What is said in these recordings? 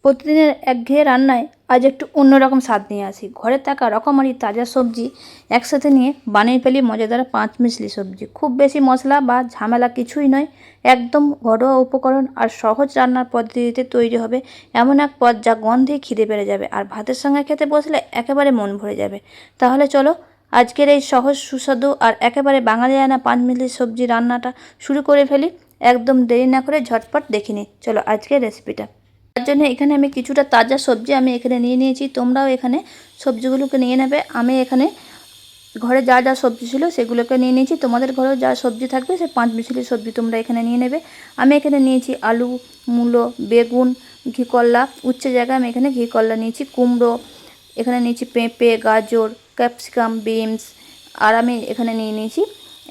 প্রতিদিনের একঘেয়ে রান্নায় আজ একটু অন্যরকম স্বাদ নিয়ে আসি। ঘরে থাকা রকমারি তাজা সবজি একসাথে নিয়ে বানিয়ে ফেলি মজাদার পাঁচমিশালি সবজি। খুব বেশি মশলা বা ঝামেলা কিছুই নয়, একদম ঘরোয়া উপকরণ আর সহজ রান্নার পদ্ধতিতে তৈরি হবে এমন এক পদ যা গন্ধে খিদে বেড়ে যাবে আর ভাতের সঙ্গে খেতে বসলে একেবারে মন ভরে যাবে। তাহলে চলো আজকের এই সহজ সুস্বাদু আর একেবারে বাঙালি আনা পাঁচমিশালি সবজি রান্নাটা শুরু করে ফেলি। একদম দেরি না করে ঝটপট দেখে নিই চলো আজকের রেসিপিটা। তার জন্য এখানে আমি কিছুটা তাজা সবজি আমি এখানে নিয়ে নিয়েছি। তোমরাও এখানে সবজিগুলোকে নিয়ে নেবে। আমি এখানে ঘরে যা যা সবজি ছিল সেগুলোকে নিয়ে নিয়েছি। তোমাদের ঘরেও যা সবজি থাকবে সে পাঁচমিশালি সবজি তোমরা এখানে নিয়ে নেবে। আমি এখানে নিয়েছি আলু, মূলো, বেগুন, ঘি করলা, উচ্ছে জায়গায় আমি এখানে ঘি করলা নিয়েছি, কুমড়ো, এখানে নিয়েছি পেঁপে, গাজর, ক্যাপসিকাম, বিনস, আর আমি এখানে নিয়ে নিয়েছি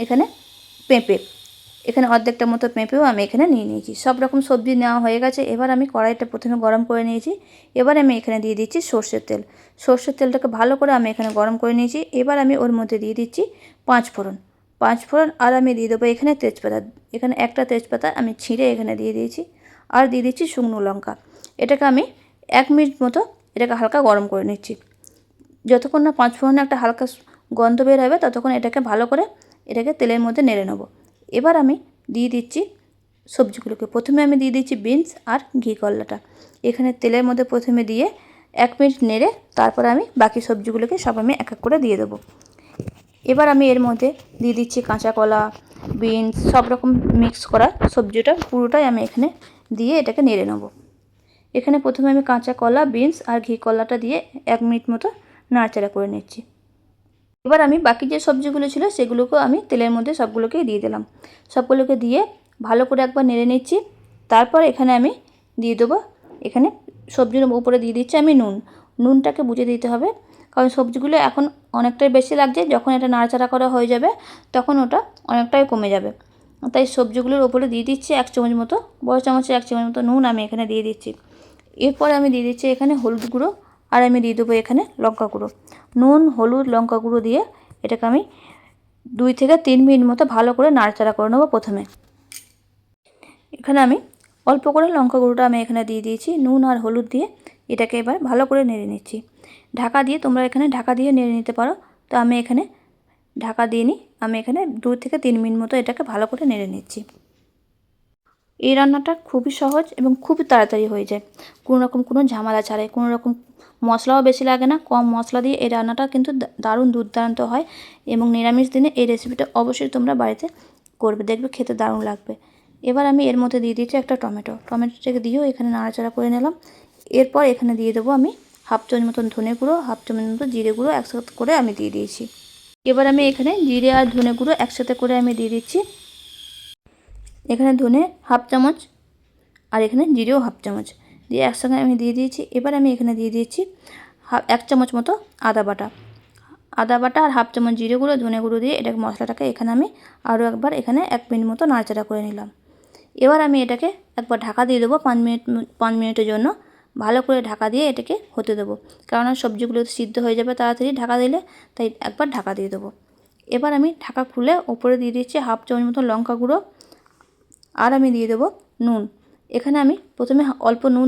এখানে পেঁপে, এখানে অর্ধেকটা মতো পেঁপেও আমি এখানে নিয়ে নিয়েছি। সব রকম সবজি নেওয়া হয়ে গেছে। এবার আমি কড়াইটা প্রথমে গরম করে নিয়েছি। এবার আমি এখানে দিয়ে দিচ্ছি সর্ষের তেল। সর্ষের তেলটাকে ভালো করে আমি এখানে গরম করে নিয়েছি। এবার আমি ওর মধ্যে দিয়ে দিচ্ছি পাঁচফোড়ন আর আমি দিয়ে দেবো এখানে তেজপাতা। এখানে একটা তেজপাতা আমি ছিঁড়ে এখানে দিয়ে দিয়েছি আর দিয়ে দিচ্ছি শুকনো লঙ্কা। এটাকে আমি 1 মিনিট মতো এটাকে হালকা গরম করে নিচ্ছি। যতক্ষণ না পাঁচফোড়নে একটা হালকা গন্ধ বের হবে ততক্ষণ এটাকে ভালো করে এটাকে তেলের মধ্যে নেড়ে নেব। এবার আমি দিয়ে দিচ্ছি সবজিগুলোকে। প্রথমে আমি দিয়ে দিচ্ছি বিনস আর ঘি করলাটা এখানে তেলের মধ্যে প্রথমে দিয়ে 1 মিনিট নেড়ে তারপর আমি বাকি সবজিগুলোকে সব আমি এক এক করে দিয়ে দেবো। এবার আমি এর মধ্যে দিয়ে দিচ্ছি কাঁচা কলা, বিনস, সব রকম মিক্স করা সবজিটা পুরোটাই আমি এখানে দিয়ে এটাকে নেড়ে নেব। এখানে প্রথমে আমি কাঁচা কলা, বিনস আর ঘি কলাটা দিয়ে 1 মিনিট মতো নাড়াচাড়া করে নিচ্ছি। এবার আমি বাকি যে সবজিগুলো ছিল সেগুলোকেও আমি তেলের মধ্যে সবগুলোকেই দিয়ে দিলাম। সবগুলোকে দিয়ে ভালো করে একবার নেড়ে নিচ্ছি। তারপর এখানে আমি দিয়ে দেবো, এখানে সবজির উপরে দিয়ে দিচ্ছি আমি নুনটাকে বুঝে দিতে হবে, কারণ সবজিগুলো এখন অনেকটাই বেশি লাগছে। যখন এটা নাড়াচাড়া করা হয়ে যাবে তখন ওটা অনেকটাই কমে যাবে। তাই সবজিগুলোর উপরে দিয়ে দিচ্ছি 1 চামচ মতো, বড় চামচে 1 চামচ মতো নুন আমি এখানে দিয়ে দিচ্ছি। এরপর আমি দিয়ে দিচ্ছি এখানে হলুদ গুঁড়ো আর আমি দিয়ে দেবো এখানে লঙ্কা গুঁড়ো। নুন, হলুদ, লঙ্কা গুঁড়ো দিয়ে এটাকে আমি 2 থেকে 3 মিনিট মতো ভালো করে নাড়াচাড়া করে নেবো। প্রথমে এখানে আমি অল্প করে লঙ্কা গুঁড়োটা আমি এখানে দিয়ে দিয়েছি। নুন আর হলুদ দিয়ে এটাকে এবার ভালো করে নেড়ে নিচ্ছি। ঢাকা দিয়ে তোমরা এখানে ঢাকা দিয়ে নেড়ে নিতে পারো। তো আমি এখানে ঢাকা দিয়ে নিই। আমি এখানে 2 থেকে 3 মিনিট মতো এটাকে ভালো করে নেড়ে নিচ্ছি। এই রান্নাটা খুবই সহজ এবং খুবই তাড়াতাড়ি হয়ে যায়, কোনো ঝামেলা ছাড়াই। কোনো রকম মশলাও বেশি লাগে না। কম মশলা দিয়ে এই রান্নাটা কিন্তু দারুণ দুর্দান্ত হয় এবং নিরামিষ দিনে এই রেসিপিটা অবশ্যই তোমরা বাড়িতে করবে, দেখবে খেতে দারুণ লাগবে। এবার আমি এর মধ্যে দিয়ে দিচ্ছি একটা টমেটোটাকে দিয়েও এখানে নাড়াচাড়া করে নিলাম। এরপর এখানে দিয়ে দেবো আমি 1/2 চামচ মতন ধনে গুঁড়ো, 1/2 চামচ মতো জিরে গুঁড়ো একসাথে করে আমি দিয়ে দিয়েছি। এবার আমি এখানে জিরে আর ধনে গুঁড়ো একসাথে করে আমি দিয়ে দিচ্ছি। এখানে ধনে 1/2 চামচ আর এখানে জিরেও 1/2 চামচ দিয়ে একসঙ্গে আমি দিয়ে দিয়েছি। এবার আমি এখানে দিয়ে দিয়েছি 1 চামচ মতো আদা বাটা আর 1/2 চামচ জিরে গুঁড়ো, ধনে গুঁড়ো দিয়ে এটাকে মশলাটাকে এখানে আমি আরও একবার এখানে 1 মিনিট মতো নাড়াচাড়া করে নিলাম। এবার আমি এটাকে একবার ঢাকা দিয়ে দেবো 5 মিনিটের জন্য। ভালো করে ঢাকা দিয়ে এটাকে হতে দেবো, কারণ সবজিগুলো সিদ্ধ হয়ে যাবে তাড়াতাড়ি ঢাকা দিলে, তাই একবার ঢাকা দিয়ে দেবো। এবার আমি ঢাকা খুলে ওপরে দিয়ে দিচ্ছি 1/2 চামচ মতো লঙ্কা গুঁড়ো আর আমি দিয়ে দেবো নুন। এখানে আমি প্রথমে অল্প নুন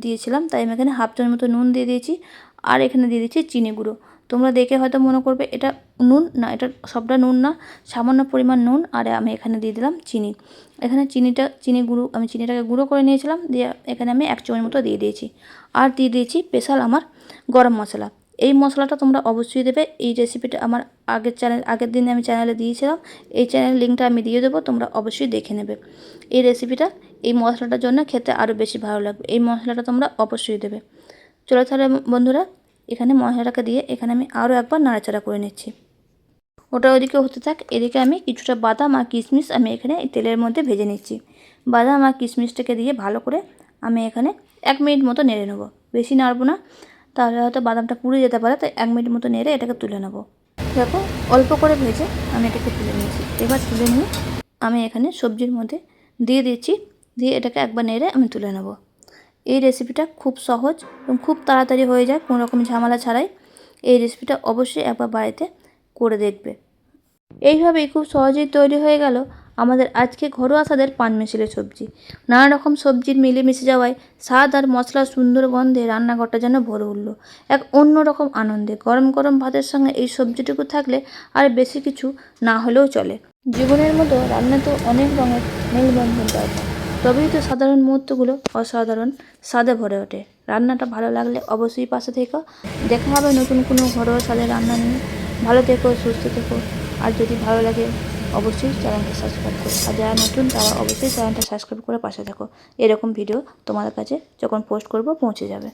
দিয়েছিলাম, তাই আমি এখানে 1/2 চামচ মতো নুন দিয়ে দিয়েছি আর এখানে দিয়ে দিচ্ছি চিনি গুঁড়ো। তোমরা দেখে হয়তো মনে করবে এটা নুন না, এটা সবটা নুন না, সামান্য পরিমাণ নুন আর আমি এখানে দিয়ে দিলাম চিনি। এখানে আমি চিনিটাকে গুঁড়ো করে নিয়েছিলাম, দিয়ে এখানে আমি 1 চামচ মতো দিয়ে দিয়েছি আর দিয়ে দিয়েছি স্পেশাল আমার গরম মশলা। এই মশলাটা তোমরা অবশ্যই দেবে। এই রেসিপিটা আমার আগের দিনে আমি চ্যানেলে দিয়েছিলাম, এই চ্যানেলের লিঙ্কটা আমি দিয়ে দেবো, তোমরা অবশ্যই দেখে নেবে। এই রেসিপিটা এই মশলাটার জন্য খেতে আরও বেশি ভালো লাগবে। এই মশলাটা তোমরা অবশ্যই দেবে। চলো তাহলে বন্ধুরা, এখানে মশলাটাকে দিয়ে এখানে আমি আরও একবার নাড়াচাড়া করে নিচ্ছি। ওটা ওইদিকে হতে থাক, এদিকে আমি কিছুটা বাদাম আর কিশমিশ আমি এখানে এই তেলের মধ্যে ভেজে নিচ্ছি। বাদাম আর কিশমিশটাকে দিয়ে ভালো করে আমি এখানে 1 মিনিট মতো নেড়ে নেবো। বেশি নাড়বো না, তাহলে হয়তো বাদামটা পুড়ে যেতে পারে, তাই 1 মিনিট মতো নেড়ে এটাকে তুলে নেব। দেখো অল্প করে ভেজে আমি এটাকে তুলে নিয়েছি। এবার তুলে নিয়ে আমি এখানে সবজির মধ্যে দিয়ে দিচ্ছি, দিয়ে এটাকে একবার নেড়ে আমি তুলে নেব। এই রেসিপিটা খুব সহজ এবং খুব তাড়াতাড়ি হয়ে যায়, কোনো রকম ঝামেলা ছাড়াই। এই রেসিপিটা অবশ্যই একবার বাড়িতে করে দেখবে। এইভাবেই খুব সহজেই তৈরি হয়ে গেল আমাদের আজকে ঘরোয়া স্বাদের পাঁচমিশালি সবজি। নানা রকম সবজির মিলেমিশে যাওয়ায় স্বাদ আর মশলার সুন্দর গন্ধে রান্নাঘরটা যেন ভরে উঠল এক অন্যরকম আনন্দে। গরম গরম ভাতের সঙ্গে এই সবজিটুকু থাকলে আর বেশি কিছু না হলেও চলে। জীবনের মতো রান্নাতেও অনেক রঙের মেলবন্ধন দরকার, তবেই তো সাধারণ মুহূর্তগুলো অসাধারণ স্বাদে ভরে ওঠে। রান্নাটা ভালো লাগলে অবশ্যই পাশে থেকো। দেখা হবে নতুন কোনো ঘরোয়া স্বাদের রান্না নিয়ে। ভালো থেকো, সুস্থ থেকো। আর যদি ভালো লাগে অবশ্যই চ্যানেলটা সাবস্ক্রাইব করো। আর যারা নতুন তারা অবশ্যই চ্যানেলটা সাবস্ক্রাইব করে পাশে থাকো। এরকম ভিডিও তোমাদের কাছে যখন পোস্ট করব পৌঁছে যাবে।